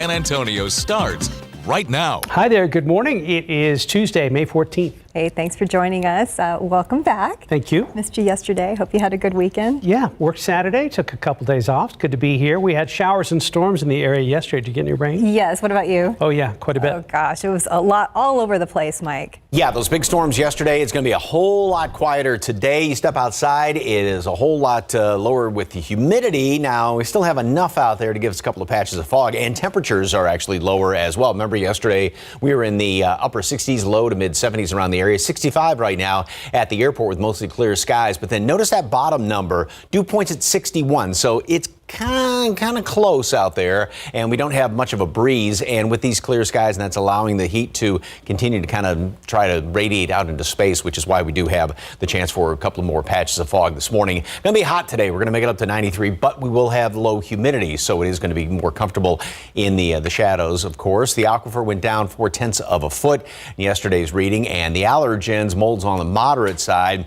San Antonio starts right now. Hi there. Good morning. It is Tuesday, May 14th. Hey, thanks for joining us. Welcome back. Thank you. Missed you yesterday. Hope you had a good weekend. Yeah, worked Saturday. Took a couple days off. Good to be here. We had showers and storms in the area yesterday. Did you get any rain? Yes. What about you? Oh, yeah, quite a bit. Oh, gosh. It was a lot all over the place, Mike. Yeah, those big storms yesterday. It's going to be a whole lot quieter today. You step outside, it is a whole lot lower with the humidity. Now, we still have enough out there to give us a couple of patches of fog, and temperatures are actually lower as well. Remember yesterday, we were in the upper 60s, low to mid 70s around the area. 65 right now at the airport with mostly clear skies. But then notice that bottom number, dew points at 61. So it's kind of close out there, and we don't have much of a breeze. And with these clear skies, and that's allowing the heat to continue to kind of try to radiate out into space, which is why we do have the chance for a couple of more patches of fog this morning. Going to be hot today. We're going to make it up to 93, but we will have low humidity, so it is going to be more comfortable in the shadows, of course. The aquifer went down 0.4 of a foot in yesterday's reading, and the allergens, molds on the moderate side.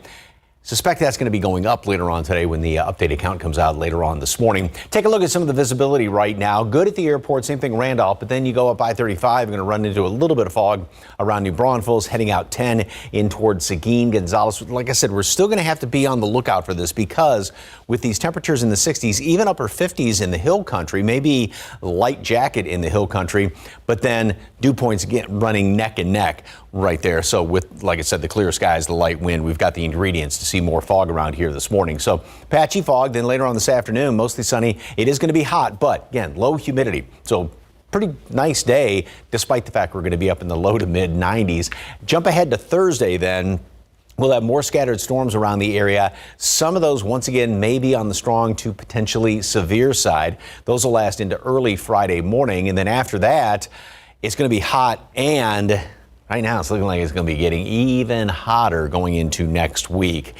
Suspect that's going to be going up later on today when the updated count comes out later on this morning. Take a look at some of the visibility right now. Good at the airport, same thing Randolph, but then you go up I-35, you're going to run into a little bit of fog around New Braunfels, heading out 10 in towards Seguin, Gonzales. Like I said, we're still going to have to be on the lookout for this because with these temperatures in the 60s, even upper 50s in the hill country, maybe light jacket in the hill country, but then dew points again running neck and neck right there. So with, like I said, the clear skies, the light wind, we've got the ingredients to see more fog around here this morning. So patchy fog, then later on this afternoon, mostly sunny. It is going to be hot, but again, low humidity. So pretty nice day, despite the fact we're going to be up in the low to mid 90s. Jump ahead to Thursday then. We'll have more scattered storms around the area. Some of those, once again, may be on the strong to potentially severe side. Those will last into early Friday morning. And then after that, it's going to be hot, and right now it's looking like it's going to be getting even hotter going into next week.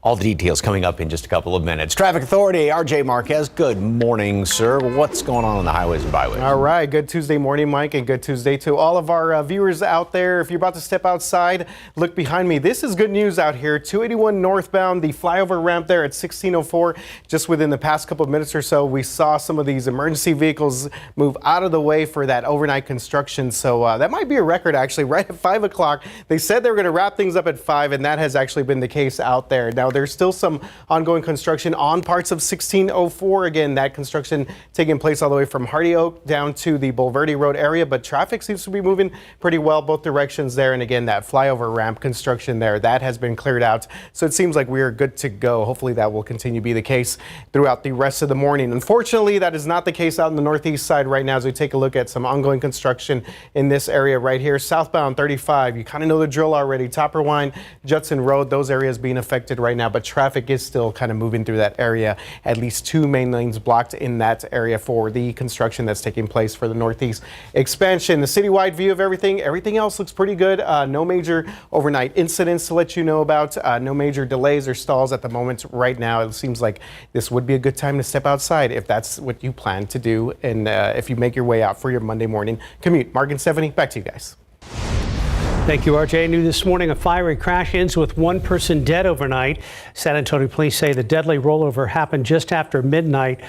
All the details coming up in just a couple of minutes. Traffic Authority, RJ Marquez, good morning, sir. What's going on the highways and byways? All right, good Tuesday morning, Mike, and good Tuesday to all of our viewers out there. If you're about to step outside, look behind me. This is good news out here. 281 northbound, the flyover ramp there at 1604. Just within the past couple of minutes or so, we saw some of these emergency vehicles move out of the way for that overnight construction. So that might be a record, actually, right at 5 o'clock. They said they were going to wrap things up at 5, and that has actually been the case out there. Now, there's still some ongoing construction on parts of 1604. Again, that construction taking place all the way from Hardy Oak down to the Bulverde Road area, but traffic seems to be moving pretty well both directions there. And again, that flyover ramp construction there, that has been cleared out. So it seems like we are good to go. Hopefully that will continue to be the case throughout the rest of the morning. Unfortunately, that is not the case out in the northeast side right now as we take a look at some ongoing construction in this area right here. Southbound 35, you kind of know the drill already. Topperwine, Judson Road, those areas being affected right now, but traffic is still kind of moving through that area. At least 2 main lanes blocked in that area for the construction that's taking place for the northeast expansion. The citywide view of everything else looks pretty good. No major overnight incidents to let you know about. No major delays or stalls at the moment right now. It seems like this would be a good time to step outside if that's what you plan to do, and if you make your way out for your Monday morning commute. Mark and Stephanie, back to you guys. Thank you, RJ. New this morning, a fiery crash ends with one person dead overnight. San Antonio police say the deadly rollover happened just after midnight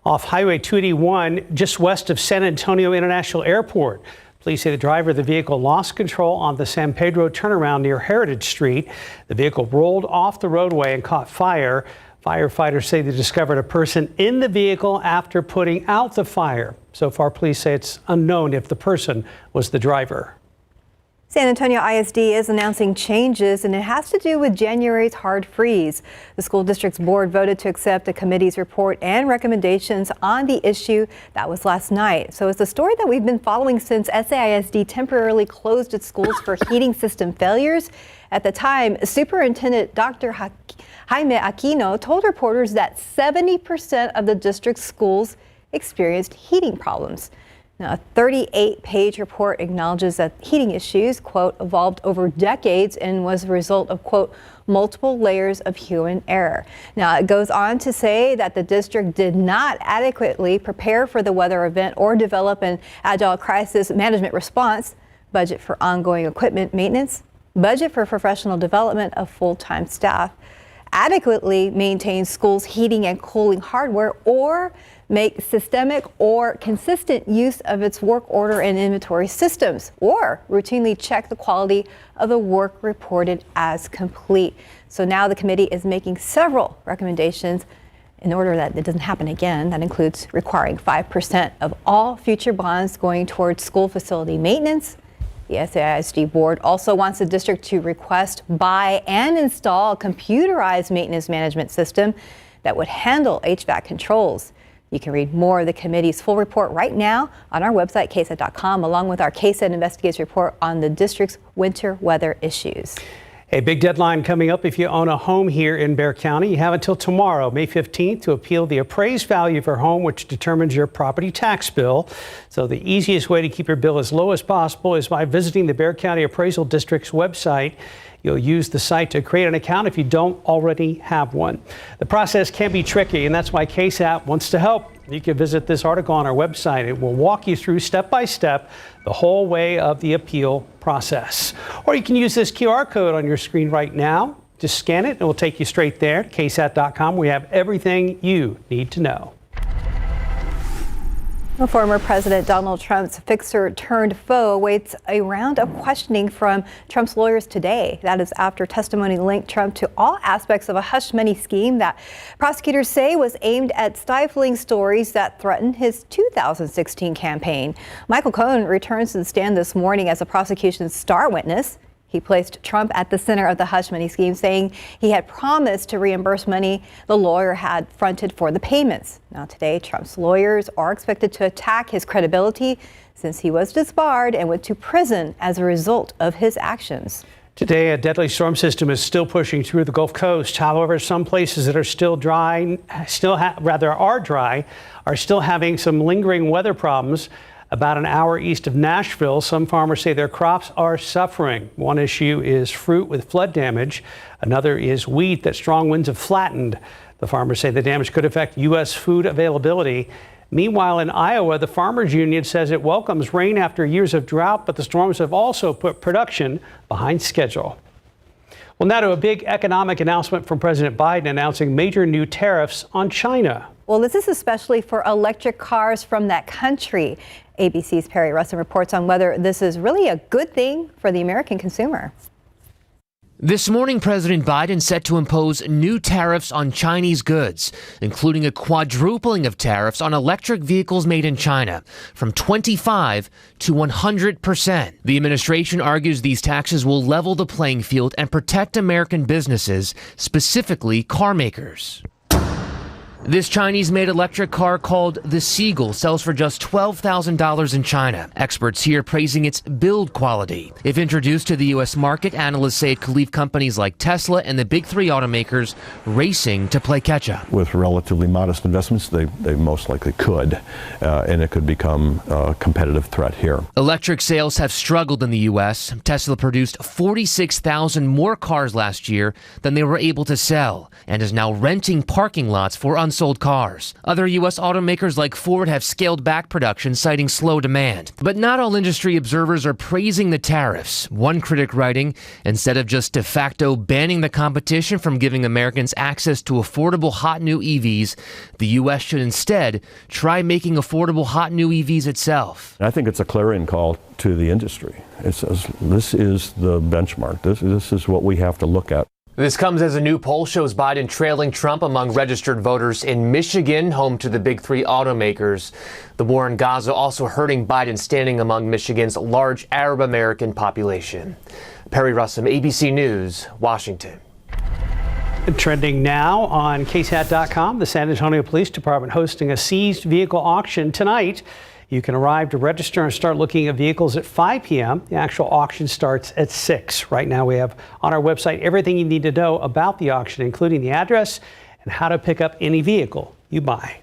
off Highway 281, just west of San Antonio International Airport. Police say the driver of the vehicle lost control on the San Pedro turnaround near Heritage Street. The vehicle rolled off the roadway and caught fire. Firefighters say they discovered a person in the vehicle after putting out the fire. So far, police say it's unknown if the person was the driver. San Antonio ISD is announcing changes, and it has to do with January's hard freeze. The school district's board voted to accept the committee's report and recommendations on the issue. That was last night. So it's a story that we've been following since SAISD temporarily closed its schools for heating system failures. At the time, Superintendent Dr. Jaime Aquino told reporters that 70% of the district's schools experienced heating problems. Now, a 38-page report acknowledges that heating issues, quote, evolved over decades and was a result of, quote, multiple layers of human error. Now, it goes on to say that the district did not adequately prepare for the weather event or develop an agile crisis management response, budget for ongoing equipment maintenance, budget for professional development of full-time staff. adequately maintain schools' heating and cooling hardware, or make systemic or consistent use of its work order and inventory systems, or routinely check the quality of the work reported as complete. So now the committee is making several recommendations in order that it doesn't happen again. That includes requiring 5% of all future bonds going towards school facility maintenance. The SAISD board also wants the district to request, buy, and install a computerized maintenance management system that would handle HVAC controls. You can read more of the committee's full report right now on our website, KSAT.com, along with our KSAT Investigates report on the district's winter weather issues. A big deadline coming up if you own a home here in Bexar County. You have until tomorrow, May 15th, to appeal the appraised value of your home, which determines your property tax bill. So the easiest way to keep your bill as low as possible is by visiting the Bexar County Appraisal District's website. You'll use the site to create an account if you don't already have one. The process can be tricky, and that's why KSAT wants to help. You can visit this article on our website. It will walk you through step by step the whole way of the appeal process. Or you can use this QR code on your screen right now. Just scan it and it will take you straight there, KSAT.com. We have everything you need to know. Former President Donald Trump's fixer-turned-foe awaits a round of questioning from Trump's lawyers today. That is after testimony linked Trump to all aspects of a hush money scheme that prosecutors say was aimed at stifling stories that threatened his 2016 campaign. Michael Cohen returns to the stand this morning as the prosecution's star witness. He placed Trump at the center of the hush money scheme, saying he had promised to reimburse money the lawyer had fronted for the payments. Now today, Trump's lawyers are expected to attack his credibility since he was disbarred and went to prison as a result of his actions. Today, a deadly storm system is still pushing through the Gulf Coast. However, some places that are still dry, are still having some lingering weather problems. About an hour east of Nashville, some farmers say their crops are suffering. One issue is fruit with flood damage. Another is wheat that strong winds have flattened. The farmers say the damage could affect U.S. food availability. Meanwhile, in Iowa, the Farmers Union says it welcomes rain after years of drought, but the storms have also put production behind schedule. Well, now to a big economic announcement from President Biden announcing major new tariffs on China. Well, this is especially for electric cars from that country. ABC's Perry Russin reports on whether this is really a good thing for the American consumer. This morning, President Biden set to impose new tariffs on Chinese goods, including a quadrupling of tariffs on electric vehicles made in China, from 25% to 100%. The administration argues these taxes will level the playing field and protect American businesses, specifically car makers. This Chinese-made electric car called the Seagull sells for just $12,000 in China. Experts here praising its build quality. If introduced to the U.S. market, analysts say it could leave companies like Tesla and the big three automakers racing to play catch-up. With relatively modest investments, they most likely could, and it could become a competitive threat here. Electric sales have struggled in the U.S. Tesla produced 46,000 more cars last year than they were able to sell, and is now renting parking lots for unsold cars. Other U.S. automakers like Ford have scaled back production, citing slow demand. But not all industry observers are praising the tariffs. One critic writing, instead of just de facto banning the competition from giving Americans access to affordable hot new EVs, the U.S. should instead try making affordable hot new EVs itself. I think it's a clarion call to the industry. It says this is the benchmark. This is what we have to look at. This comes as a new poll shows Biden trailing Trump among registered voters in Michigan, home to the big three automakers. The war in Gaza also hurting Biden standing among Michigan's large Arab American population. Perry Russin, ABC News, Washington. Trending now on KSAT.com, the San Antonio Police Department hosting a seized vehicle auction tonight. You can arrive to register and start looking at vehicles at 5 p.m. The actual auction starts at 6. Right now we have on our website everything you need to know about the auction, including the address and how to pick up any vehicle you buy.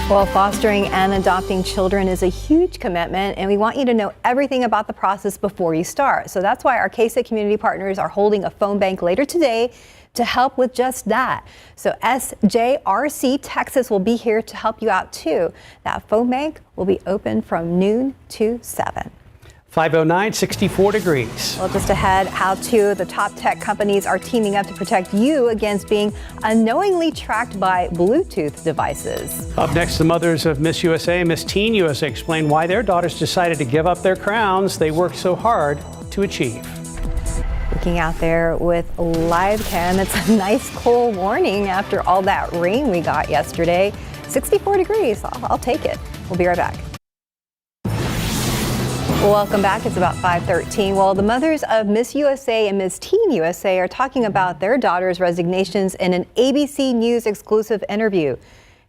Well, fostering and adopting children is a huge commitment, and we want you to know everything about the process before you start. So that's why our KSAT community partners are holding a phone bank later today to help with just that. So SJRC Texas will be here to help you out too. That phone bank will be open from noon to 7. 509, 64 degrees. Well, just ahead, how two of the top tech companies are teaming up to protect you against being unknowingly tracked by Bluetooth devices. Up next, the mothers of Miss USA and Miss Teen USA explain why their daughters decided to give up their crowns they worked so hard to achieve. Looking out there with live cam, it's a nice cool morning after all that rain we got yesterday. 64 degrees, I'll take it. We'll be right back. Welcome back. It's about 5:13. Well, the mothers of Miss USA and Miss Teen USA are talking about their daughters' resignations in an ABC News exclusive interview.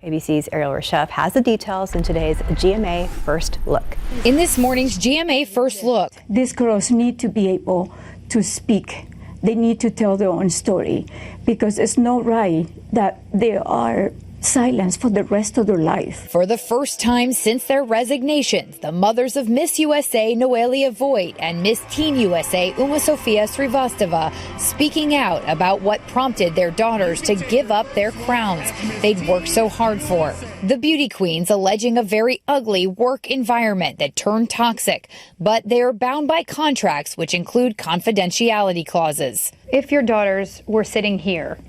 ABC's Ariel Reshef has the details in today's GMA First Look. In this morning's GMA First Look, these girls need to be able to speak. They need to tell their own story because it's not right that they are silenced for the rest of their life. For the first time since their resignations, the mothers of Miss USA Noelia Voigt and Miss Teen USA Uma Sofia Srivastava speaking out about what prompted their daughters to give up their crowns they'd worked so hard for. The beauty queens alleging a very ugly work environment that turned toxic, but they are bound by contracts which include confidentiality clauses. If your daughters were sitting here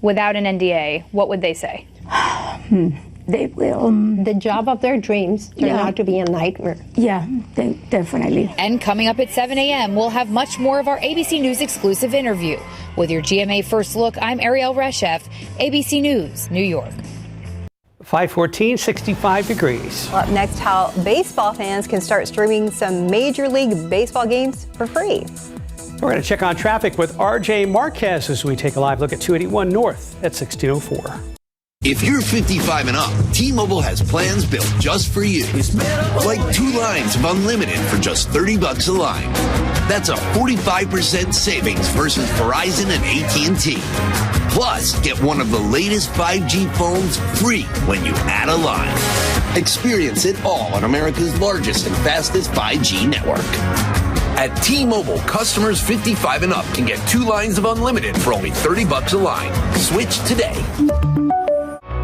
without an NDA, what would they say? They will. The job of their dreams turned out to be a nightmare. Yeah, definitely. And coming up at 7 a.m., we'll have much more of our ABC News exclusive interview. With your GMA First Look, I'm Ariel Reshef, ABC News, New York. 514, 65 degrees. Well, up next, how baseball fans can start streaming some Major League Baseball games for free. We're going to check on traffic with RJ Marquez as we take a live look at 281 North at 1604. If you're 55 and up, T-Mobile has plans built just for you. Like 2 lines of unlimited for just $30 a line. That's a 45% savings versus Verizon and AT&T. Plus, get one of the latest 5G phones free when you add a line. Experience it all on America's largest and fastest 5G network. At T-Mobile, customers 55 and up can get 2 lines of unlimited for only $30 a line. Switch today.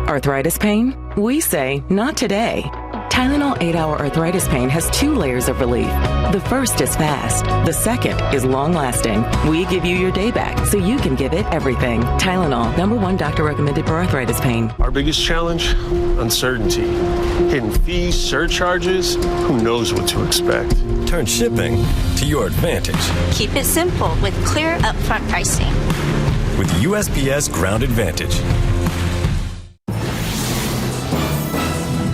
Arthritis pain? We say not today. Tylenol 8-Hour Arthritis Pain has 2 layers of relief. The first is fast. The second is long-lasting. We give you your day back so you can give it everything. Tylenol, #1 doctor recommended for arthritis pain. Our biggest challenge? Uncertainty. Hidden fees, surcharges, who knows what to expect. Turn shipping to your advantage. Keep it simple with clear upfront pricing. With USPS Ground Advantage.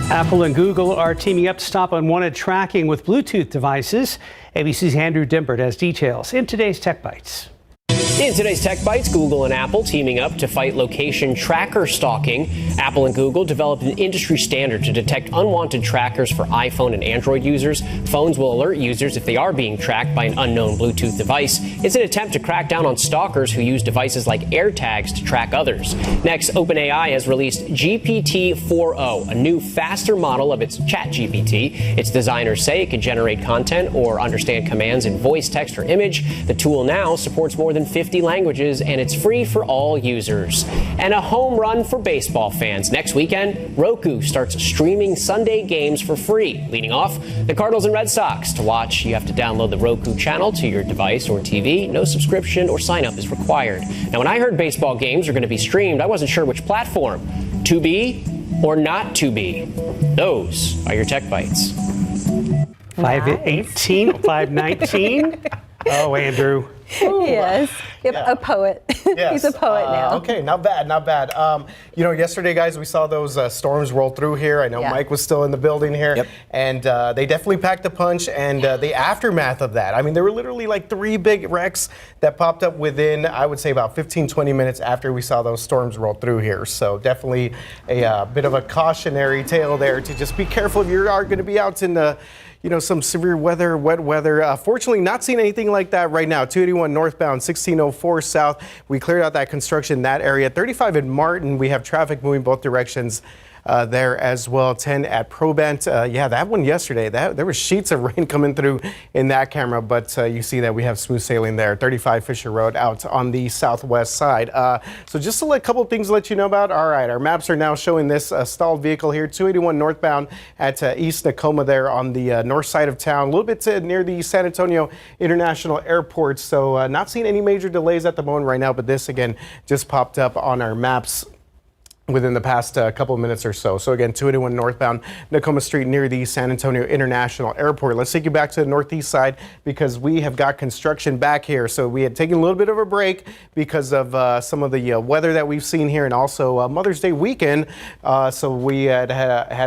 Apple and Google are teaming up to stop unwanted tracking with Bluetooth devices. ABC's Andrew Dimbert has details in today's Tech Bites. In today's Tech Bites, Google and Apple teaming up to fight location tracker stalking. Apple and Google developed an industry standard to detect unwanted trackers for iPhone and Android users. Phones will alert users if they are being tracked by an unknown Bluetooth device. It's an attempt to crack down on stalkers who use devices like AirTags to track others. Next, OpenAI has released GPT-4o, a new, faster model of its ChatGPT. Its designers say it can generate content or understand commands in voice, text, or image. The tool now supports more than 50 languages, and it's free for all users. And a home run for baseball fans. Next weekend, Roku starts streaming Sunday games for free. Leading off, the Cardinals and Red Sox. To watch, you have to download the Roku channel to your device or TV. No subscription or sign up is required. Now, when I heard baseball games are going to be streamed, I wasn't sure which platform. To be or not to be? Those are your Tech Bites. 518, 519. Oh, Andrew. Yes, yep, Yeah. a poet. Yes. He's a poet now. Okay, not bad, not bad. Yesterday, guys, we saw those storms roll through here. I know Mike was still in the building here, and they definitely packed a punch. And the aftermath of that, I mean, there were literally like 3 big wrecks that popped up within, I would say, about 15, 20 minutes after we saw those storms roll through here. So definitely a bit of a cautionary tale there to just be careful if you are going to be out in the some severe weather, wet weather. Fortunately, not seeing anything like that right now. 281 northbound, 1604 south. We cleared out that construction in that area. 35 in Martin, we have traffic moving both directions. there as well. 10 at Probent. Yeah, that one yesterday, there were sheets of rain coming through in that camera, but you see that we have smooth sailing there. 35 Fisher Road out on the southwest side. So just a couple of things to let you know about. All right, our maps are now showing this stalled vehicle here, 281 northbound at East Nakoma there on the north side of town, a little bit near the San Antonio International Airport. So not seeing any major delays at the moment right now, but this again just popped up on our maps within the past couple of minutes or so. So again, 281 northbound Nakoma Street near the San Antonio International Airport. Let's take you back to the northeast side because we have got construction back here. So we had taken a little bit of a break because of some of the weather that we've seen here and also Mother's Day weekend. So we had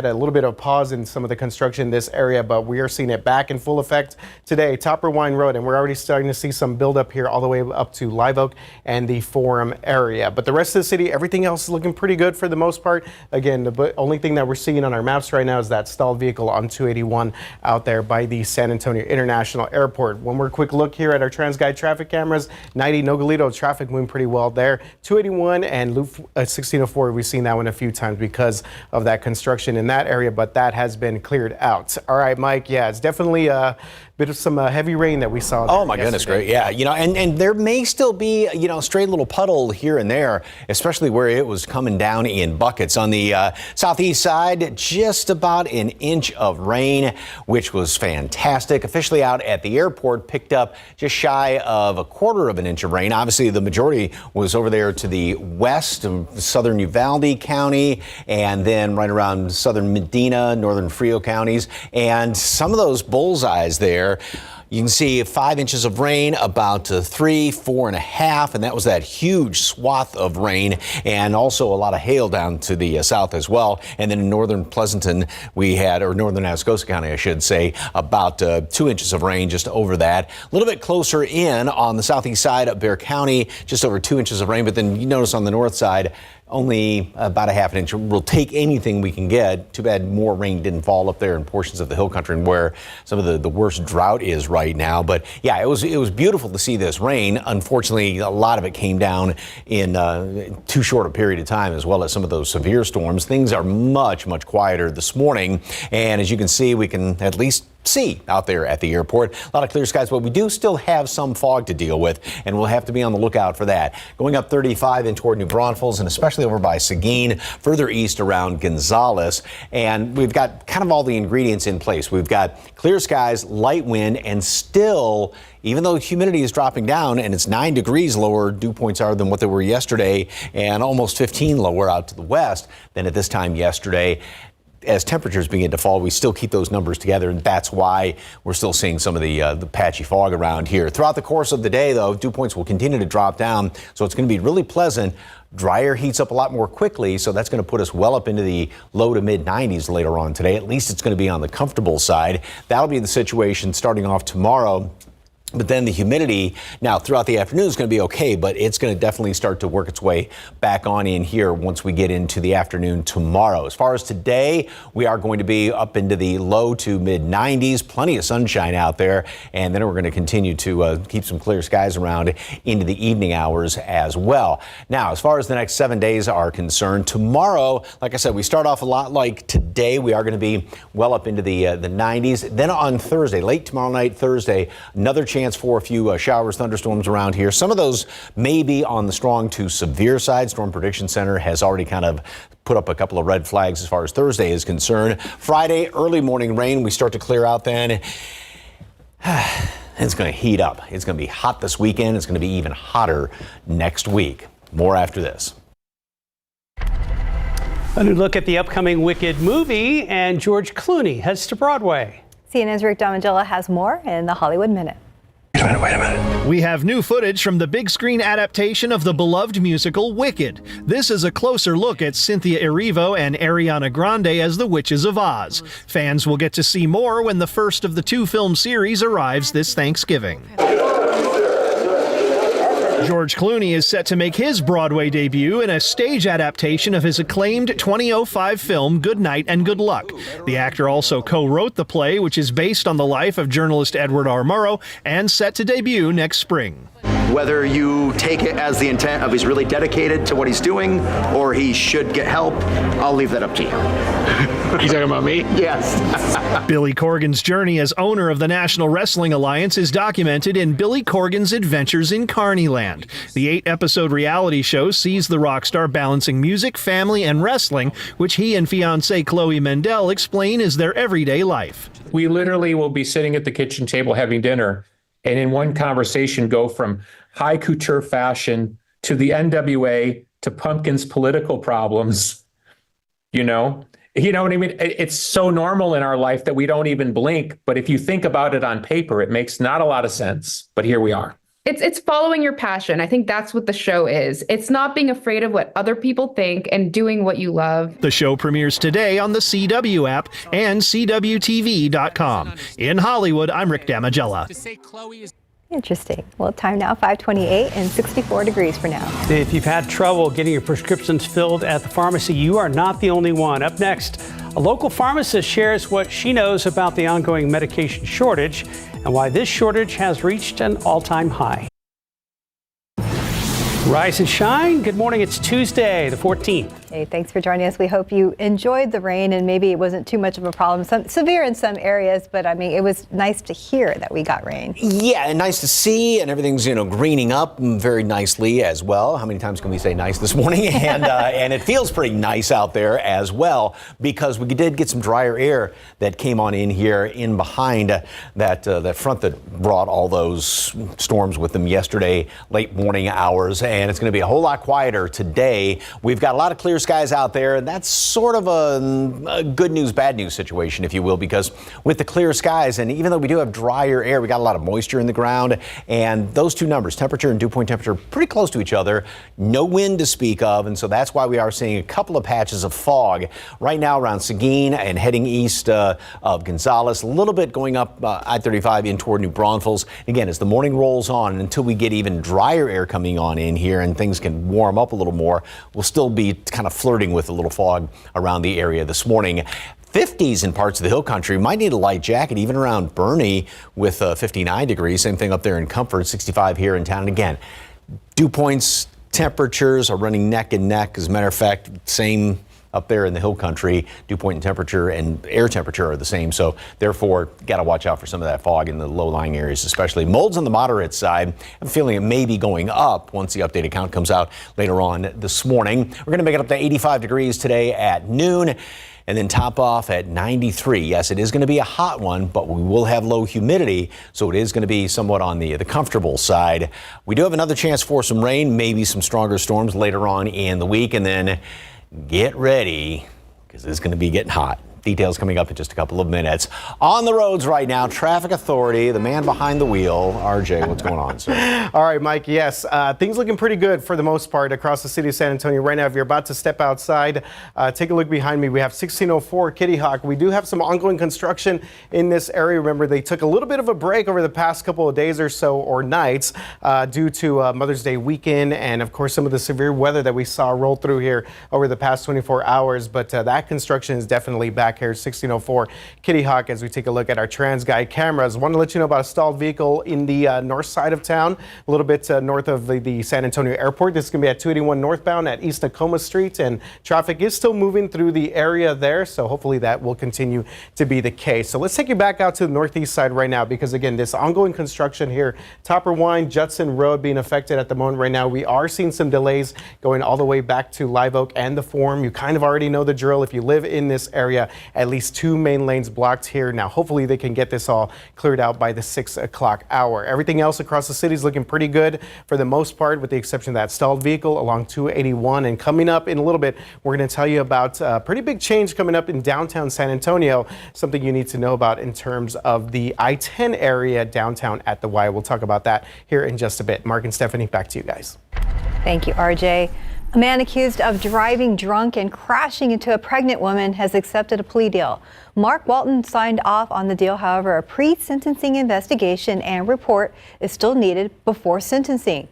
a little bit of pause in some of the construction in this area, but we are seeing it back in full effect today. Topper Wine Road, and we're already starting to see some buildup here all the way up to Live Oak and the Forum area. But the rest of the city, everything else is looking pretty good for the most part. Again, the only thing that we're seeing on our maps right now is that stalled vehicle on 281 out there by the San Antonio International Airport. One more quick look here at our TransGuide traffic cameras. 90 Nogolito traffic moving pretty well there. 281 and Loop 1604, we've seen that one a few times because of that construction in that area, but that has been cleared out. All right, Mike, yeah, it's definitely a bit of some heavy rain that we saw. Oh my goodness, great. Yeah, and there may still be, a stray little puddle here and there, especially where it was coming down in buckets. On the southeast side, just about an inch of rain, which was fantastic. Officially out at the airport, picked up just shy of a quarter of an inch of rain. Obviously, the majority was over there to the west of southern Uvalde County, and then right around southern Medina, northern Frio counties, and some of those bullseyes there. You can see 5 inches of rain, about 3, 4.5, and that was that huge swath of rain, and also a lot of hail down to the south as well. And then in northern Pleasanton, we had, or northern Atascosa County, I should say, about 2 inches of rain just over that. A little bit closer in on the southeast side of Bexar County, just over 2 inches of rain, but then you notice on the north side, only about a half an inch. We'll take anything we can get. Too bad more rain didn't fall up there in portions of the hill country and where some of the worst drought is right now. But yeah, it was beautiful to see this rain. Unfortunately, a lot of it came down in too short a period of time, as well as some of those severe storms. Things are much, much quieter this morning. And as you can see, we can at least see out there at the airport. A lot of clear skies, but we do still have some fog to deal with, and we'll have to be on the lookout for that. Going up 35 in toward New Braunfels, and especially over by Seguin, further east around Gonzales. And we've got kind of all the ingredients in place. We've got clear skies, light wind, and still, even though humidity is dropping down and it's 9 degrees lower, dew points are than what they were yesterday, and almost 15 lower out to the west than at this time yesterday. As temperatures begin to fall, we still keep those numbers together, and that's why we're still seeing some of the patchy fog around here. Throughout the course of the day, though, dew points will continue to drop down, so it's going to be really pleasant. Drier heats up a lot more quickly, so that's going to put us well up into the low to mid 90s later on today. At least it's going to be on the comfortable side. That'll be the situation starting off tomorrow. But then the humidity now throughout the afternoon is going to be okay, but it's going to definitely start to work its way back on in here once we get into the afternoon tomorrow. As far as today, we are going to be up into the low to mid 90s, plenty of sunshine out there, and then we're going to continue to keep some clear skies around into the evening hours as well. Now, as far as the next 7 days are concerned, tomorrow, like I said, we start off a lot like today. We are going to be well up into the 90s. Then on Thursday, late tomorrow night, Thursday, another chance for a few showers, thunderstorms around here. Some of those may be on the strong to severe side. Storm Prediction Center has already kind of put up a couple of red flags as far as Thursday is concerned. Friday, early morning rain. We start to clear out then. It's going to heat up. It's going to be hot this weekend. It's going to be even hotter next week. More after this. A new look at the upcoming Wicked movie, and George Clooney heads to Broadway. CNN's Rick Damangela has more in the Hollywood Minute. Wait a minute. We have new footage from the big screen adaptation of the beloved musical Wicked. This is a closer look at Cynthia Erivo and Ariana Grande as the Witches of Oz. Fans will get to see more when the first of the 2-film series arrives this Thanksgiving. George Clooney is set to make his Broadway debut in a stage adaptation of his acclaimed 2005 film Good Night and Good Luck. The actor also co-wrote the play, which is based on the life of journalist Edward R. Murrow and set to debut next spring. Whether you take it as the intent of he's really dedicated to what he's doing or he should get help, I'll leave that up to you. You talking about me? Yes. Billy Corgan's journey as owner of the National Wrestling Alliance is documented in Billy Corgan's Adventures in Carneyland. The 8-episode reality show sees the rock star balancing music, family, and wrestling, which he and fiancée Chloe Mendel explain is their everyday life. We literally will be sitting at the kitchen table having dinner, and in one conversation go from high couture fashion to the NWA to Pumpkin's political problems. You know what I mean? It's so normal in our life that we don't even blink. But if you think about it on paper, it makes not a lot of sense. But here we are. It's following your passion. I think that's what the show is. It's not being afraid of what other people think and doing what you love. The show premieres today on the CW app and CWTV.com. In Hollywood, I'm Rick Damagella. Interesting. Well, time now, 5:28 and 64 degrees for now. If you've had trouble getting your prescriptions filled at the pharmacy, you are not the only one. Up next, a local pharmacist shares what she knows about the ongoing medication shortage and why this shortage has reached an all-time high. Rise and shine. Good morning. It's Tuesday, the 14th. Hey, thanks for joining us. We hope you enjoyed the rain and maybe it wasn't too much of a problem. Severe in some areas, but I mean, it was nice to hear that we got rain. Yeah, and nice to see, and everything's, greening up very nicely as well. How many times can we say nice this morning? And it feels pretty nice out there as well because we did get some drier air that came on in here in behind that front that brought all those storms with them yesterday, late morning hours. And it's going to be a whole lot quieter today. We've got a lot of clear skies out there, and that's sort of a good news, bad news situation, if you will, because with the clear skies, and even though we do have drier air, we got a lot of moisture in the ground, and those two numbers, temperature and dew point temperature, pretty close to each other. No wind to speak of, and so that's why we are seeing a couple of patches of fog right now around Seguin and heading east of Gonzales, a little bit going up I-35 in toward New Braunfels. Again, as the morning rolls on, and until we get even drier air coming on in here and things can warm up a little more, we'll still be kind of flirting with a little fog around the area this morning. 50s in parts of the hill country. Might need a light jacket, even around Bernie with 59 degrees. Same thing up there in Comfort, 65 here in town. And again, dew points, temperatures are running neck and neck. As a matter of fact, same up there in the hill country. Dew point and temperature and air temperature are the same. So therefore, got to watch out for some of that fog in the low-lying areas, especially. Mold's on the moderate side. I'm feeling it may be going up once the updated count comes out later on this morning. We're going to make it up to 85 degrees today at noon. And then top off at 93. Yes, it is going to be a hot one, but we will have low humidity, so it is going to be somewhat on the comfortable side. We do have another chance for some rain, maybe some stronger storms later on in the week, and then get ready because it's going to be getting hot. Details coming up in just a couple of minutes. On the roads right now, traffic authority, the man behind the wheel. RJ, what's going on, sir? All right, Mike, yes. Things looking pretty good for the most part across the city of San Antonio right now. If you're about to step outside, take a look behind me. We have 1604 Kitty Hawk. We do have some ongoing construction in this area. Remember, they took a little bit of a break over the past couple of days or so, or nights, due to Mother's Day weekend and, of course, some of the severe weather that we saw roll through here over the past 24 hours. But that construction is definitely back here, 1604 Kitty Hawk, as we take a look at our TransGuide cameras. Want to let you know about a stalled vehicle in the north side of town, a little bit north of the San Antonio airport. This is going to be at 281 northbound at East Tacoma Street, and traffic is still moving through the area there, so hopefully that will continue to be the case. So let's take you back out to the northeast side right now, because again, this ongoing construction here, Topper Wine, Judson Road being affected at the moment right now. We are seeing some delays going all the way back to Live Oak and the Forum. You kind of already know the drill. If you live in this area, at least 2 main lanes blocked here. Now, hopefully they can get this all cleared out by the 6 o'clock hour. Everything else across the city is looking pretty good for the most part, with the exception of that stalled vehicle along 281. And coming up in a little bit, we're going to tell you about a pretty big change coming up in downtown San Antonio, something you need to know about in terms of the I-10 area downtown at the Y. We'll talk about that here in just a bit. Mark and Stephanie, back to you guys. Thank you, RJ. A man accused of driving drunk and crashing into a pregnant woman has accepted a plea deal. Mark Walton signed off on the deal. However, a pre-sentencing investigation and report is still needed before sentencing.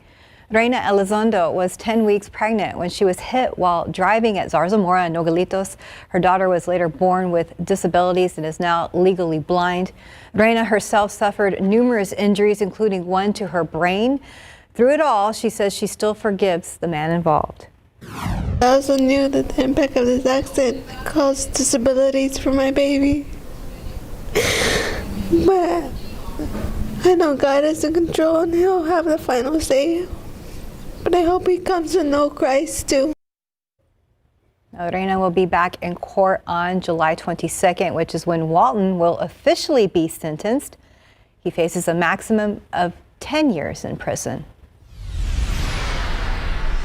Reina Elizondo was 10 weeks pregnant when she was hit while driving at Zarzamora and Nogalitos. Her daughter was later born with disabilities and is now legally blind. Reina herself suffered numerous injuries, including one to her brain. Through it all, she says she still forgives the man involved. I also knew that the impact of this accident caused disabilities for my baby. But I know God is in control and He'll have the final say. But I hope he comes to know Christ too. Reina will be back in court on July 22nd, which is when Walton will officially be sentenced. He faces a maximum of 10 years in prison.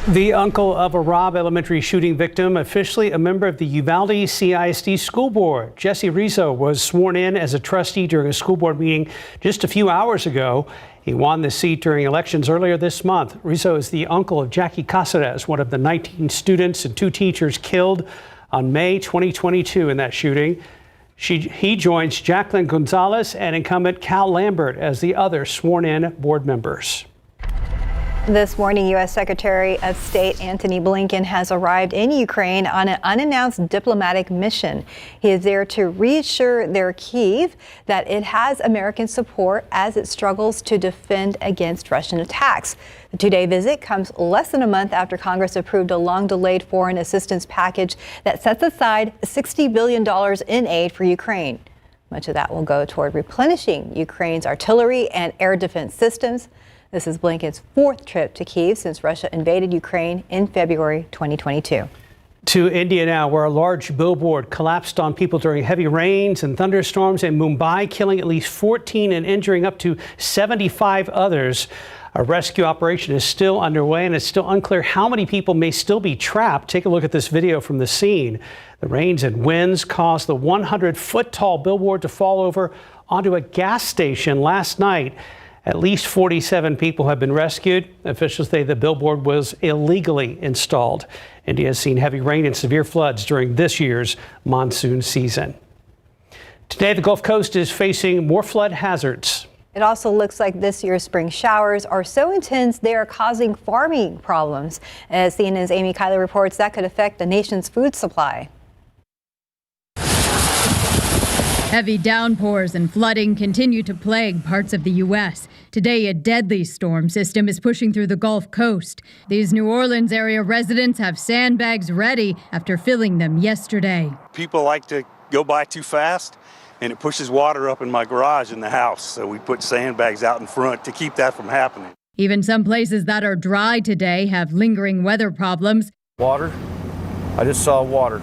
The uncle of a Robb Elementary shooting victim, officially a member of the Uvalde CISD School Board. Jesse Rizzo was sworn in as a trustee during a school board meeting just a few hours ago. He won the seat during elections earlier this month. Rizzo is the uncle of Jackie Caceres, one of the 19 students and 2 teachers killed on May 2022 in that shooting. He joins Jacqueline Gonzalez and incumbent Cal Lambert as the other sworn-in board members. This morning, U.S. Secretary of State Antony Blinken has arrived in Ukraine on an unannounced diplomatic mission. He is there to reassure their Kyiv that it has American support as it struggles to defend against Russian attacks. The 2-day visit comes less than a month after Congress approved a long-delayed foreign assistance package that sets aside $60 billion in aid for Ukraine. Much of that will go toward replenishing Ukraine's artillery and air defense systems. This is Blinken's 4th trip to Kyiv since Russia invaded Ukraine in February 2022. To India now, where a large billboard collapsed on people during heavy rains and thunderstorms in Mumbai, killing at least 14 and injuring up to 75 others. A rescue operation is still underway, and it's still unclear how many people may still be trapped. Take a look at this video from the scene. The rains and winds caused the 100-foot-tall billboard to fall over onto a gas station last night. At least 47 people have been rescued. Officials say the billboard was illegally installed. India has seen heavy rain and severe floods during this year's monsoon season. Today, the Gulf Coast is facing more flood hazards. It also looks like this year's spring showers are so intense they are causing farming problems. As CNN's Amy Kyler reports, that could affect the nation's food supply. Heavy downpours and flooding continue to plague parts of the U.S. Today, a deadly storm system is pushing through the Gulf Coast. These New Orleans area residents have sandbags ready after filling them yesterday. People like to go by too fast, and it pushes water up in my garage in the house. So we put sandbags out in front to keep that from happening. Even some places that are dry today have lingering weather problems. Water. I just saw water.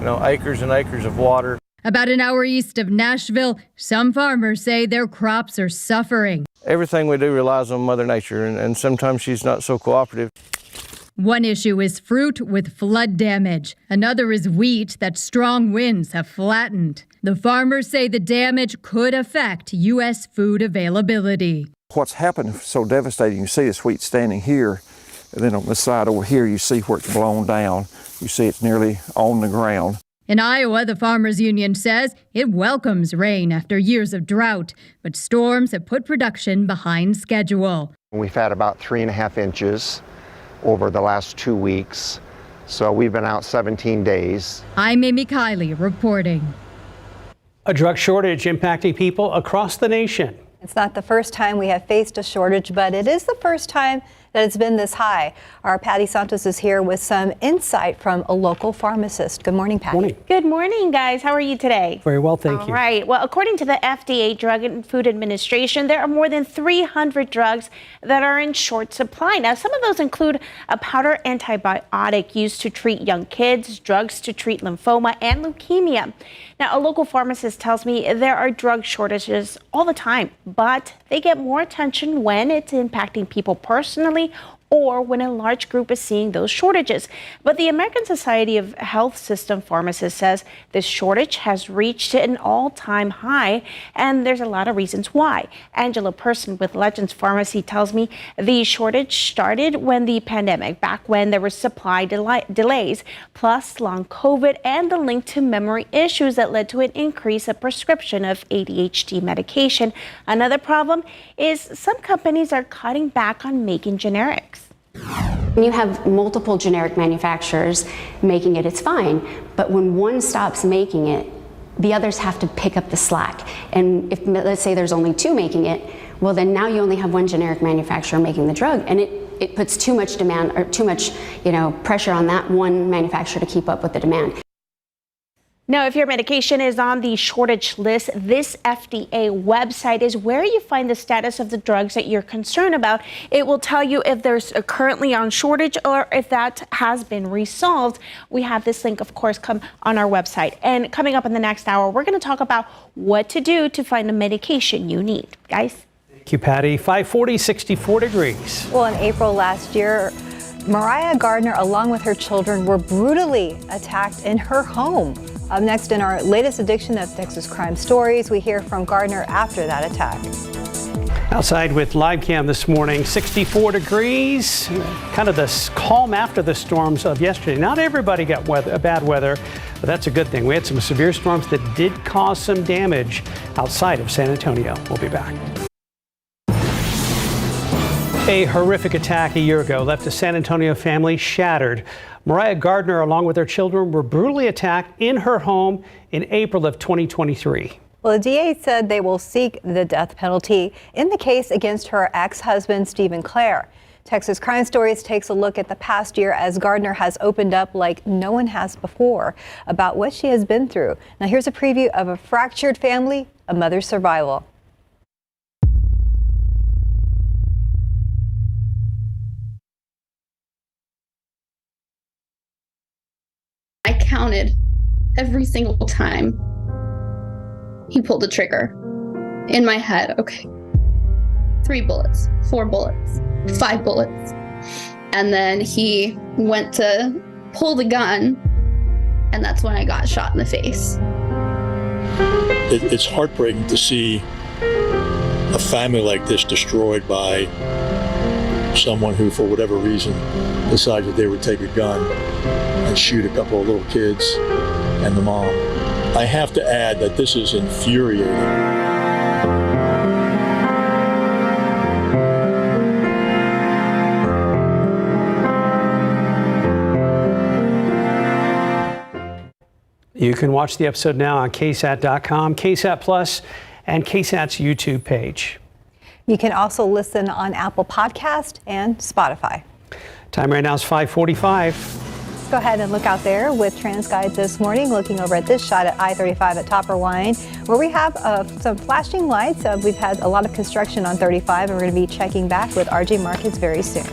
Acres and acres of water. About an hour east of Nashville, some farmers say their crops are suffering. Everything we do relies on Mother Nature, and sometimes she's not so cooperative. One issue is fruit with flood damage. Another is wheat that strong winds have flattened. The farmers say the damage could affect U.S. food availability. What's happened is so devastating. You see this wheat standing here, and then on the side over here, you see where it's blown down. You see it's nearly on the ground. In Iowa, the Farmers Union says it welcomes rain after years of drought, but storms have put production behind schedule. We've had about 3.5 inches over the last 2 weeks, so we've been out 17 days. I'm Amy Kiley reporting. A drug shortage impacting people across the nation. It's not the first time we have faced a shortage, but it is the first time that it's been this high. Our Patty Santos is here with some insight from a local pharmacist. Good morning, Patty. Morning. Good morning, guys. How are you today? Very well, thank you. All right. Well, according to the FDA Drug and Food Administration, there are more than 300 drugs that are in short supply. Now, some of those include a powder antibiotic used to treat young kids, drugs to treat lymphoma and leukemia. Now, a local pharmacist tells me there are drug shortages all the time, but they get more attention when it's impacting people personally or when a large group is seeing those shortages. But the American Society of Health System Pharmacists says this shortage has reached an all-time high, and there's a lot of reasons why. Angela Person with Legends Pharmacy tells me the shortage started when the pandemic, back when there were supply delays, plus long COVID and the link to memory issues that led to an increase of prescription of ADHD medication. Another problem is some companies are cutting back on making generics. When you have multiple generic manufacturers making it, it's fine. But when one stops making it, the others have to pick up the slack. And if, let's say there's only 2 making it, well then now you only have 1 generic manufacturer making the drug, and it puts too much demand or too much, pressure on that one manufacturer to keep up with the demand. Now, if your medication is on the shortage list, this FDA website is where you find the status of the drugs that you're concerned about. It will tell you if there's currently on shortage or if that has been resolved. We have this link, of course, come on our website. And coming up in the next hour, we're going to talk about what to do to find the medication you need. Guys? Thank you, Patty. 540, 64 degrees. Well, in April last year, Mariah Gardner, along with her children, were brutally attacked in her home. Up next in our latest edition of Texas Crime Stories, we hear from Gardner after that attack. Outside with live cam this morning, 64 degrees, kind of the calm after the storms of yesterday. Not everybody got bad weather, but that's a good thing. We had some severe storms that did cause some damage outside of San Antonio. We'll be back. A horrific attack a year ago left a San Antonio family shattered. Mariah Gardner, along with her children, were brutally attacked in her home in April of 2023. Well, the DA said they will seek the death penalty in the case against her ex-husband, Stephen Clare. Texas Crime Stories takes a look at the past year as Gardner has opened up like no one has before about what she has been through. Now here's a preview of a fractured family, a mother's survival. I counted every single time he pulled the trigger in my head. Okay, 3 bullets, 4 bullets, 5 bullets. And then he went to pull the gun, and that's when I got shot in the face. It's heartbreaking to see a family like this destroyed by someone who, for whatever reason, decided they would take a gun and shoot a couple of little kids and the mom. I have to add that this is infuriating. You can watch the episode now on KSAT.com, KSAT Plus, and KSAT's YouTube page. You can also listen on Apple Podcast and Spotify. Time right now is 5:45. Go ahead and look out there with TransGuide this morning, looking over at this shot at I-35 at Topperwine, where we have some flashing lights. We've had a lot of construction on 35, and we're going to be checking back with RJ Markets very soon.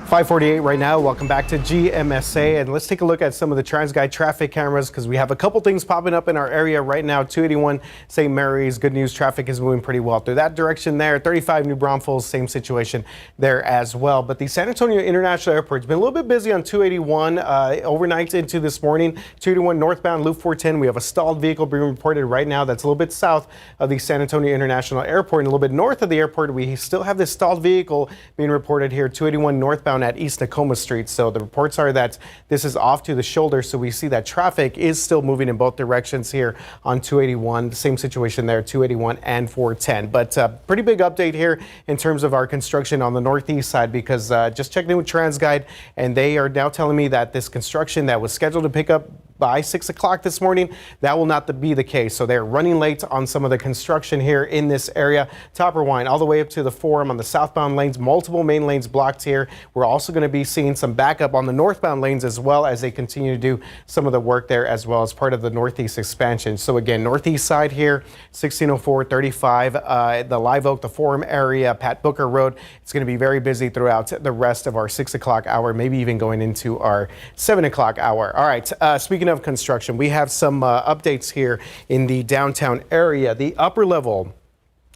5:48 right now. Welcome back to GMSA, and let's take a look at some of the TransGuide traffic cameras because we have a couple things popping up in our area right now. 281 St. Mary's, good news, traffic is moving pretty well through that direction there. 35 New Braunfels, same situation there as well. But the San Antonio International Airport's been a little bit busy on 281 overnight into this morning. 281 northbound Loop 410, we have a stalled vehicle being reported right now that's a little bit south of the San Antonio International Airport, and a little bit north of the airport. We still have this stalled vehicle being reported here, 281 northbound at East Tacoma Street. So the reports are that this is off to the shoulder. So we see that traffic is still moving in both directions here on 281. The same situation there, 281 and 410. But pretty big update here in terms of our construction on the northeast side, because just checked in with TransGuide, and they are now telling me that this construction that was scheduled to pick up by 6 o'clock this morning, that will not be the case. So they're running late on some of the construction here in this area. Topperwine all the way up to the Forum on the southbound lanes, multiple main lanes blocked here. We're also going to be seeing some backup on the northbound lanes as well as they continue to do some of the work there as well as part of the northeast expansion. So again, northeast side here, 1604, 35, the Live Oak, the Forum area, Pat Booker Road. It's going to be very busy throughout the rest of our 6 o'clock hour, maybe even going into our 7 o'clock hour. All right, speaking of construction, we have some updates here in the downtown area. The upper level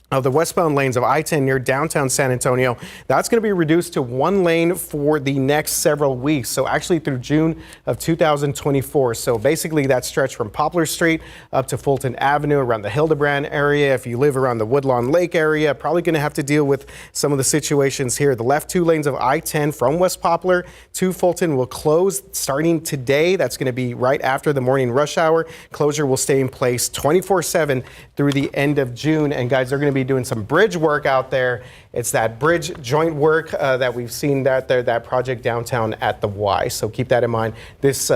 of the westbound lanes of I-10 near downtown San Antonio, that's going to be reduced to 1 lane for the next several weeks. So actually through June of 2024. So basically that stretch from Poplar Street up to Fulton Avenue around the Hildebrand area. If you live around the Woodlawn Lake area, probably going to have to deal with some of the situations here. The left 2 lanes of I-10 from West Poplar to Fulton will close starting today. That's going to be right after the morning rush hour. Closure will stay in place 24/7 through the end of June. And guys, they're going to be doing some bridge work out there It's that bridge joint work that we've seen that project downtown at the Y. So keep that in mind. These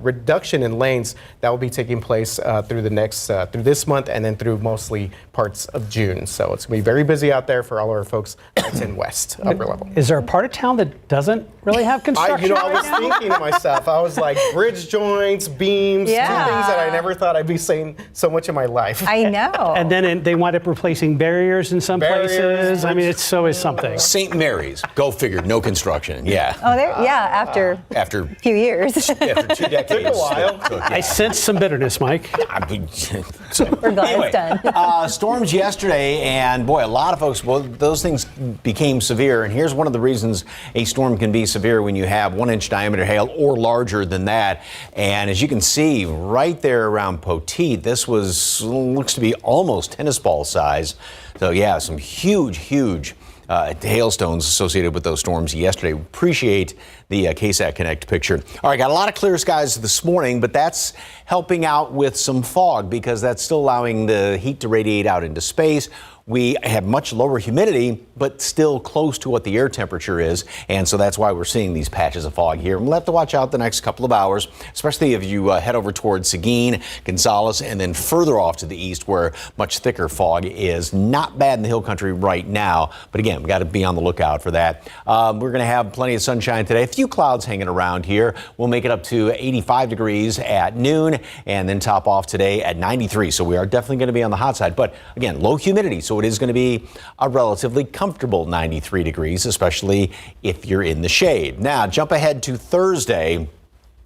reduction in lanes that will be taking place through this month and then through mostly parts of June. So it's going to be very busy out there for all our folks that's in West, upper level. Is there a part of town that doesn't really have construction? I was thinking to myself, I was like, bridge joints, beams, two things that I never thought I'd be saying so much in my life. I know. And then they wind up replacing barriers in some places. I mean, it's always something. St. Mary's, go figure, no construction. Yeah. Oh, after a few years. After 2 decades. Took a while. I sense some bitterness, Mike. We're glad it's done. Storms yesterday, and boy, a lot of folks, well, those things became severe. And here's one of the reasons a storm can be severe: when you have 1-inch diameter hail or larger than that. And as you can see right there around Poteet, this looks to be almost tennis ball size. So yeah, some huge hailstones associated with those storms yesterday. Appreciate the KSAT Connect picture. All right, got a lot of clear skies this morning, but that's helping out with some fog because that's still allowing the heat to radiate out into space. We have much lower humidity, but still close to what the air temperature is. And so that's why we're seeing these patches of fog here. We'll have to watch out the next couple of hours, especially if you head over towards Seguin, Gonzales, and then further off to the east where much thicker fog is. Not bad in the hill country right now. But again, we got to be on the lookout for that. We're going to have plenty of sunshine today. A few clouds hanging around here. We'll make it up to 85 degrees at noon and then top off today at 93. So we are definitely going to be on the hot side. But again, low humidity. So it is going to be a relatively comfortable 93 degrees, especially if you're in the shade. Now, jump ahead to Thursday.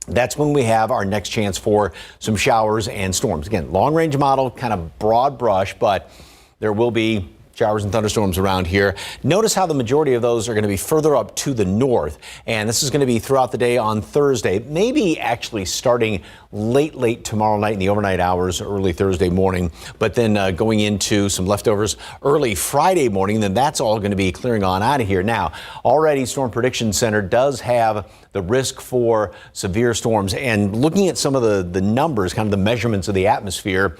That's when we have our next chance for some showers and storms. Again, long range model, kind of broad brush, but there will be showers and thunderstorms around here. Notice how the majority of those are going to be further up to the north. And this is going to be throughout the day on Thursday, maybe actually starting late tomorrow night in the overnight hours, early Thursday morning, but then going into some leftovers early Friday morning. Then that's all going to be clearing on out of here. Now, already Storm Prediction Center does have the risk for severe storms. And looking at some of the numbers, kind of the measurements of the atmosphere,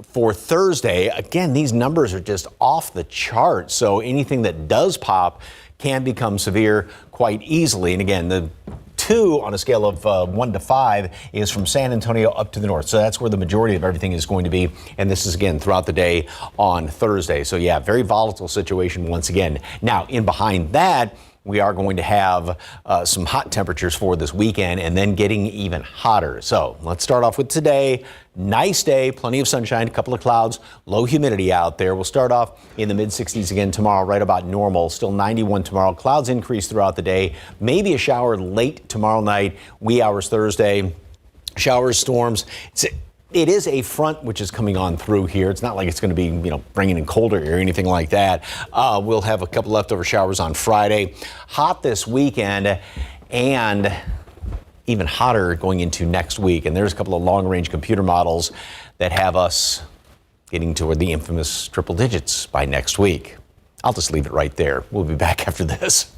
for Thursday, again, these numbers are just off the chart. So anything that does pop can become severe quite easily. And again, the 2 on a scale of 1 to 5 is from San Antonio up to the north. So that's where the majority of everything is going to be. And this is, again, throughout the day on Thursday. So yeah, very volatile situation once again. Now, in behind that, we are going to have some hot temperatures for this weekend and then getting even hotter. So let's start off with today. Nice day, plenty of sunshine, a couple of clouds, low humidity out there. We'll start off in the mid-60s again tomorrow, right about normal. Still 91 tomorrow. Clouds increase throughout the day. Maybe a shower late tomorrow night, wee hours Thursday. Showers, storms. It is a front which is coming on through here. It's not like it's going to be, bringing in colder air or anything like that. We'll have a couple leftover showers on Friday. Hot this weekend and even hotter going into next week. And there's a couple of long-range computer models that have us getting toward the infamous triple digits by next week. I'll just leave it right there. We'll be back after this.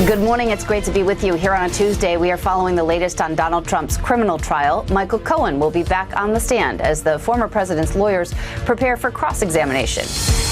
Good morning. It's great to be with you here on a Tuesday. We are following the latest on Donald Trump's criminal trial. Michael Cohen will be back on the stand as the former president's lawyers prepare for cross-examination.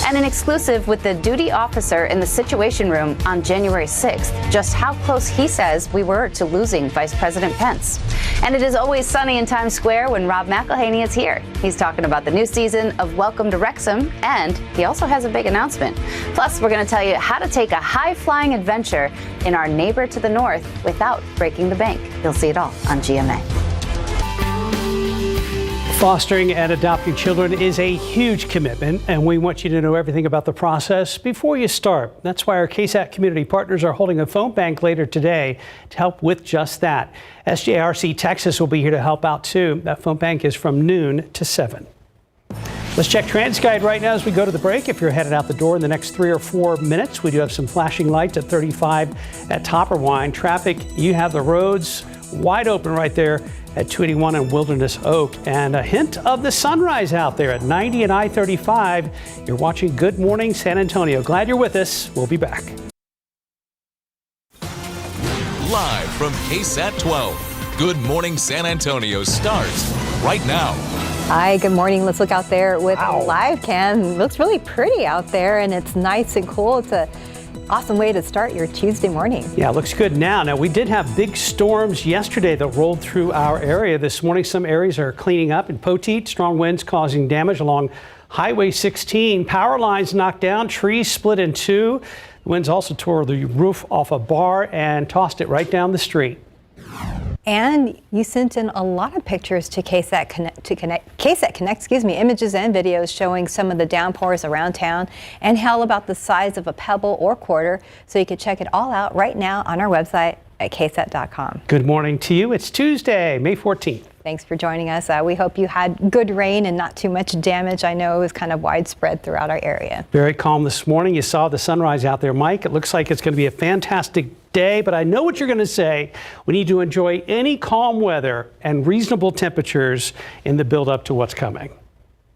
And an exclusive with the duty officer in the Situation Room on January 6th, just how close he says we were to losing Vice President Pence. And it is always sunny in Times Square when Rob McElhaney is here. He's talking about the new season of Welcome to Wrexham, and he also has a big announcement. Plus, we're going to tell you how to take a high-flying adventure in our neighbor to the north without breaking the bank. You'll see it all on GMA. Fostering and adopting children is a huge commitment, and we want you to know everything about the process before you start. That's why our KSAT community partners are holding a phone bank later today to help with just that. SJRC Texas will be here to help out too. That phone bank is from noon to 7. Let's check TransGuide right now as we go to the break. If you're headed out the door in the next 3 or 4 minutes, we do have some flashing lights at 35 at Topperwine. Traffic, you have the roads wide open right there at 281 and Wilderness Oak. And a hint of the sunrise out there at 90 and I-35. You're watching Good Morning San Antonio. Glad you're with us. We'll be back. Live from KSAT 12, Good Morning San Antonio starts right now. Hi, good morning. Let's look out there with live cam. Looks really pretty out there, and it's nice and cool. It's a awesome way to start your Tuesday morning. Yeah, it looks good now. Now, we did have big storms yesterday that rolled through our area. This morning, some areas are cleaning up. In Poteet, strong winds causing damage along Highway 16. Power lines knocked down, trees split in two. The winds also tore the roof off a bar and tossed it right down the street. And you sent in a lot of pictures to KSAT Connect, images and videos showing some of the downpours around town and hail about the size of a pebble or quarter. So you can check it all out right now on our website at ksat.com. Good morning to you. It's Tuesday, May 14th. Thanks for joining us. We hope you had good rain and not too much damage. I know it was kind of widespread throughout our area. Very calm this morning. You saw the sunrise out there, Mike. It looks like it's going to be a fantastic day, but I know what you're going to say. We need to enjoy any calm weather and reasonable temperatures in the build up to what's coming.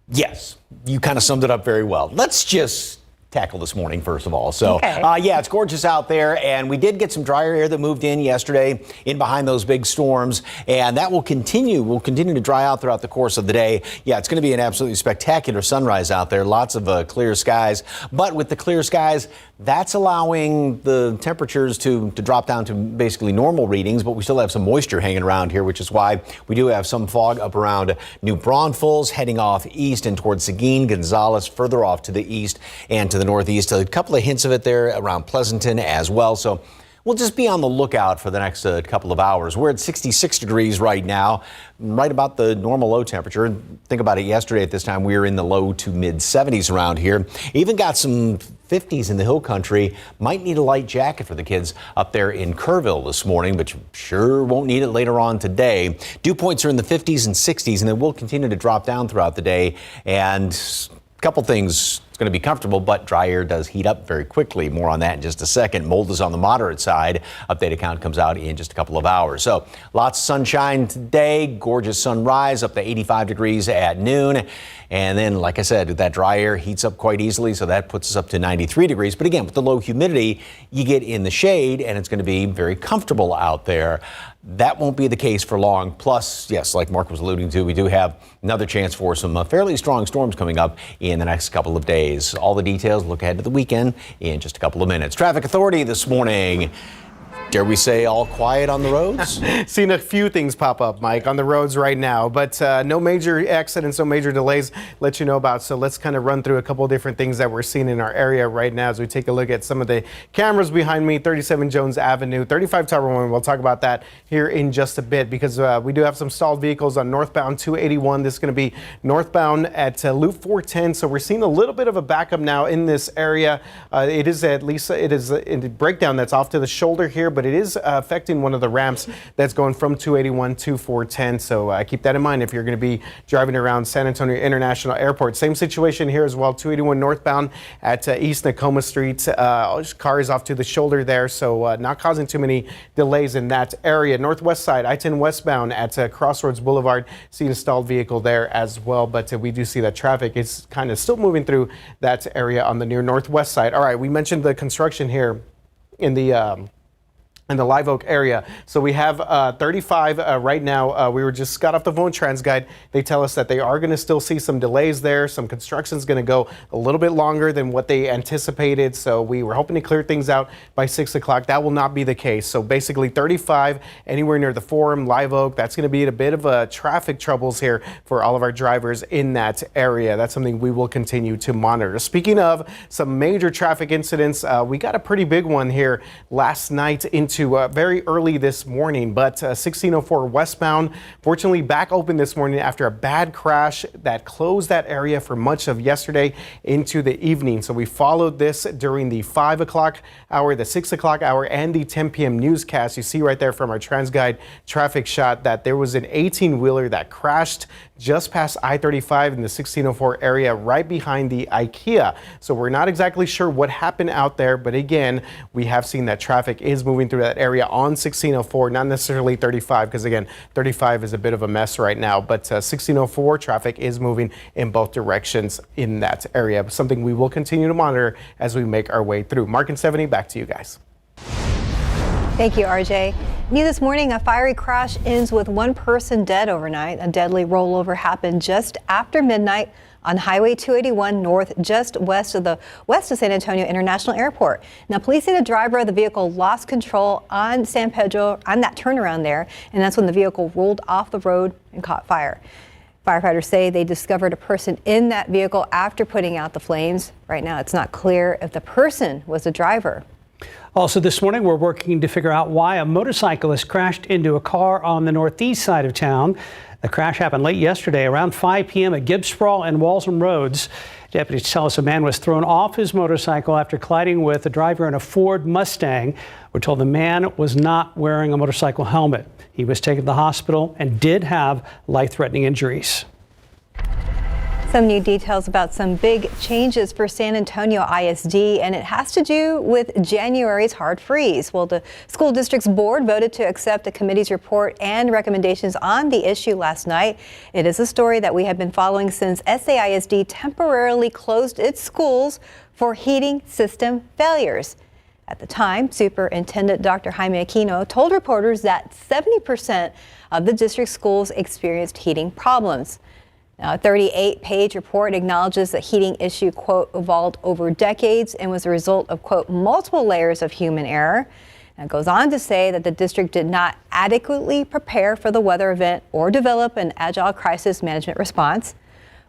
Yes, you kind of summed it up very well. Let's just tackle this morning, first of all. So, yeah, it's gorgeous out there, and we did get some drier air that moved in yesterday in behind those big storms, and that will continue. We'll continue to dry out throughout the course of the day. Yeah, it's going to be an absolutely spectacular sunrise out there. Lots of clear skies, but with the clear skies, that's allowing the temperatures to drop down to basically normal readings, but we still have some moisture hanging around here, which is why we do have some fog up around New Braunfels, heading off east and towards Seguin, Gonzales, further off to the east and to the northeast. A couple of hints of it there around Pleasanton as well. So we'll just be on the lookout for the next couple of hours. We're at 66 degrees right now, right about the normal low temperature. Think about it, yesterday at this time, we were in the low to mid 70s around here. Even got some 50s in the hill country. Might need a light jacket for the kids up there in Kerrville this morning, but you sure won't need it later on today. Dew points are in the 50s and 60s, and they will continue to drop down throughout the day. And a couple things. Going to be comfortable, but dry air does heat up very quickly. More on that in just a second. Mold is on the moderate side. Updated count comes out in just a couple of hours. So lots of sunshine today. Gorgeous sunrise up to 85 degrees at noon. And then, like I said, that dry air heats up quite easily, so that puts us up to 93 degrees. But again, with the low humidity, you get in the shade, and it's going to be very comfortable out there. That won't be the case for long. Plus, yes, like Mark was alluding to, we do have another chance for some fairly strong storms coming up in the next couple of days. All the details, look ahead to the weekend in just a couple of minutes. Traffic Authority this morning. Dare we say all quiet on the roads? Seen a few things pop up, Mike, on the roads right now, but no major accidents, no major delays let you know about. So let's kind of run through a couple of different things that we're seeing in our area right now as we take a look at some of the cameras behind me. 37 Jones Avenue, 35 Tower 1. We'll talk about that here in just a bit because we do have some stalled vehicles on northbound 281. This is going to be northbound at Loop 410. So we're seeing a little bit of a backup now in this area. It is a breakdown that's off to the shoulder here, but it is affecting one of the ramps that's going from 281 to 410. So keep that in mind if you're going to be driving around San Antonio International Airport. Same situation here as well, 281 northbound at East Nakoma Street. Car is off to the shoulder there, so not causing too many delays in that area. Northwest side, I-10 westbound at Crossroads Boulevard, seeing a stalled vehicle there as well, but we do see that traffic is kind of still moving through that area on the near northwest side. All right, we mentioned the construction here in the Live Oak area. So we have 35 right now. We got off the phone TransGuide. They tell us that they are going to still see some delays there. Some construction is going to go a little bit longer than what they anticipated. So we were hoping to clear things out by 6 o'clock. That will not be the case. So basically 35 anywhere near the Forum, Live Oak. That's going to be a bit of traffic troubles here for all of our drivers in that area. That's something we will continue to monitor. Speaking of some major traffic incidents, we got a pretty big one here last night into very early this morning, but 1604 westbound, fortunately back open this morning after a bad crash that closed that area for much of yesterday into the evening. So we followed this during the 5 o'clock hour, the 6 o'clock hour, and the 10 p.m. newscast. You see right there from our TransGuide traffic shot that there was an 18-wheeler that crashed just past I-35 in the 1604 area right behind the IKEA. So we're not exactly sure what happened out there, but again, we have seen that traffic is moving through that area on 1604, not necessarily 35, because again, 35 is a bit of a mess right now, but 1604 traffic is moving in both directions in that area. Something we will continue to monitor as we make our way through. Mark and Stephanie, back to you guys. Thank you, RJ. New this morning, a fiery crash ends with one person dead overnight. A deadly rollover happened just after midnight on Highway 281 North, just west of San Antonio International Airport. Now, police say the driver of the vehicle lost control on San Pedro, on that turnaround there, and that's when the vehicle rolled off the road and caught fire. Firefighters say they discovered a person in that vehicle after putting out the flames. Right now, it's not clear if the person was the driver. Also this morning, we're working to figure out why a motorcyclist crashed into a car on the northeast side of town. The crash happened late yesterday around 5 p.m. at Gibbs Sprawl and Walsham Roads. Deputies tell us a man was thrown off his motorcycle after colliding with a driver in a Ford Mustang. We're told the man was not wearing a motorcycle helmet. He was taken to the hospital and did have life-threatening injuries. Some new details about some big changes for San Antonio ISD, and it has to do with January's hard freeze. Well, the school district's board voted to accept the committee's report and recommendations on the issue last night. It is a story that we have been following since SAISD temporarily closed its schools for heating system failures. At the time, Superintendent Dr. Jaime Aquino told reporters that 70% of the district schools experienced heating problems. Now, a 38-page report acknowledges the heating issue, quote, evolved over decades and was a result of, quote, multiple layers of human error. And it goes on to say that the district did not adequately prepare for the weather event or develop an agile crisis management response,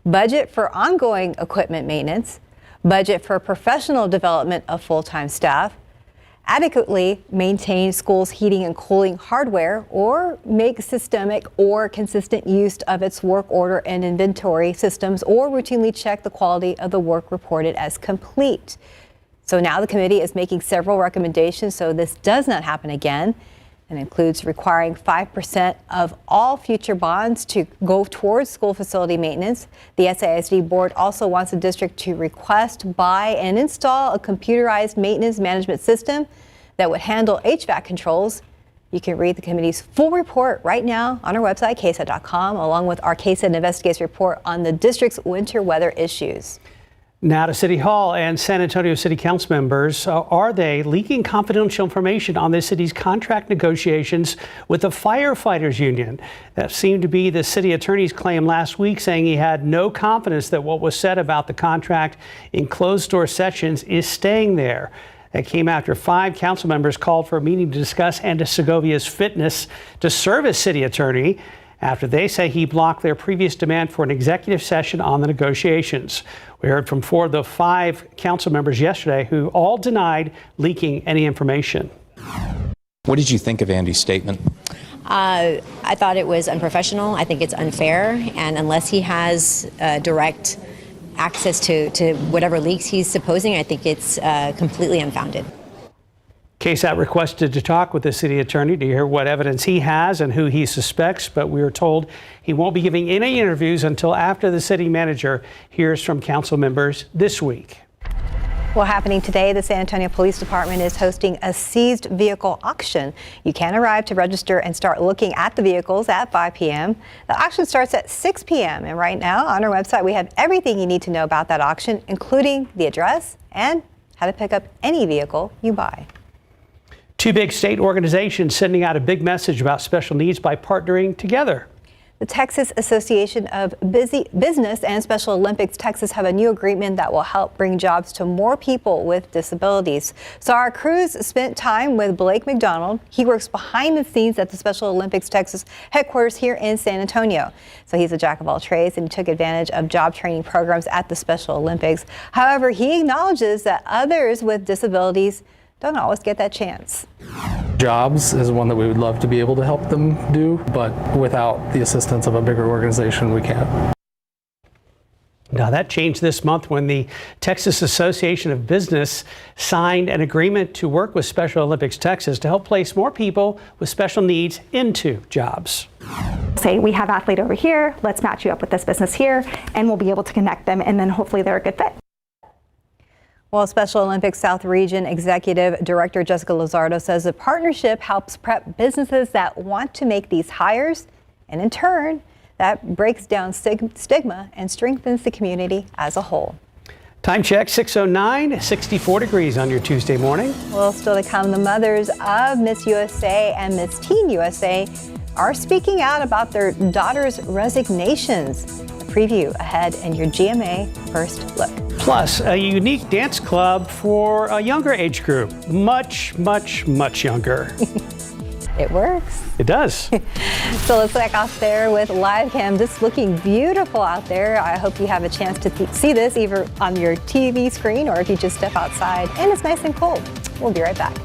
budget for ongoing equipment maintenance, budget for professional development of full-time staff, adequately maintain schools' heating and cooling hardware, or make systemic or consistent use of its work order and inventory systems, or routinely check the quality of the work reported as complete. So now the committee is making several recommendations so this does not happen again, and includes requiring 5% of all future bonds to go towards school facility maintenance. The SAISD board also wants the district to request, buy, and install a computerized maintenance management system that would handle HVAC controls. You can read the committee's full report right now on our website, KSAT.com, along with our KSAT Investigates report on the district's winter weather issues. Now to City Hall and San Antonio City Council members. Are they leaking confidential information on the city's contract negotiations with the firefighters union? That seemed to be the city attorney's claim last week, saying he had no confidence that what was said about the contract in closed-door sessions is staying there. That came after 5 council members called for a meeting to discuss Andy Segovia's fitness to serve as city attorney, after they say he blocked their previous demand for an executive session on the negotiations. We heard from 4 of the 5 council members yesterday who all denied leaking any information. What did you think of Andy's statement? I thought it was unprofessional. I think it's unfair, and unless he has direct access to whatever leaks he's supposing, I think it's completely unfounded. KSAT requested to talk with the city attorney to hear what evidence he has and who he suspects, but we are told he won't be giving any interviews until after the city manager hears from council members this week. Well, happening today, the San Antonio Police Department is hosting a seized vehicle auction. You can arrive to register and start looking at the vehicles at 5 p.m. The auction starts at 6 p.m. And right now on our website, we have everything you need to know about that auction, including the address and how to pick up any vehicle you buy. 2 big state organizations sending out a big message about special needs by partnering together. The Texas Association of Business and Special Olympics Texas have a new agreement that will help bring jobs to more people with disabilities. So our crews spent time with Blake McDonald. He works behind the scenes at the Special Olympics Texas headquarters here in San Antonio. So he's a jack of all trades and he took advantage of job training programs at the Special Olympics. However, he acknowledges that others with disabilities don't always get that chance. Jobs is one that we would love to be able to help them do, but without the assistance of a bigger organization, we can't. Now that changed this month when the Texas Association of Business signed an agreement to work with Special Olympics Texas to help place more people with special needs into jobs. Say we have an athlete over here, let's match you up with this business here, and we'll be able to connect them, and then hopefully they're a good fit. Well, Special Olympics South Region Executive Director Jessica Luzardo says the partnership helps prep businesses that want to make these hires, and in turn, that breaks down stigma and strengthens the community as a whole. Time check 6:09, 64 degrees on your Tuesday morning. Well, still to come, the mothers of Miss USA and Miss Teen USA are speaking out about their daughters' resignations. A preview ahead in your GMA First Look. Plus, a unique dance club for a younger age group. Much, much, much younger. It works. It does. So let's back out there with live cam. Just looking beautiful out there. I hope you have a chance to see this either on your TV screen or if you just step outside and it's nice and cold. We'll be right back.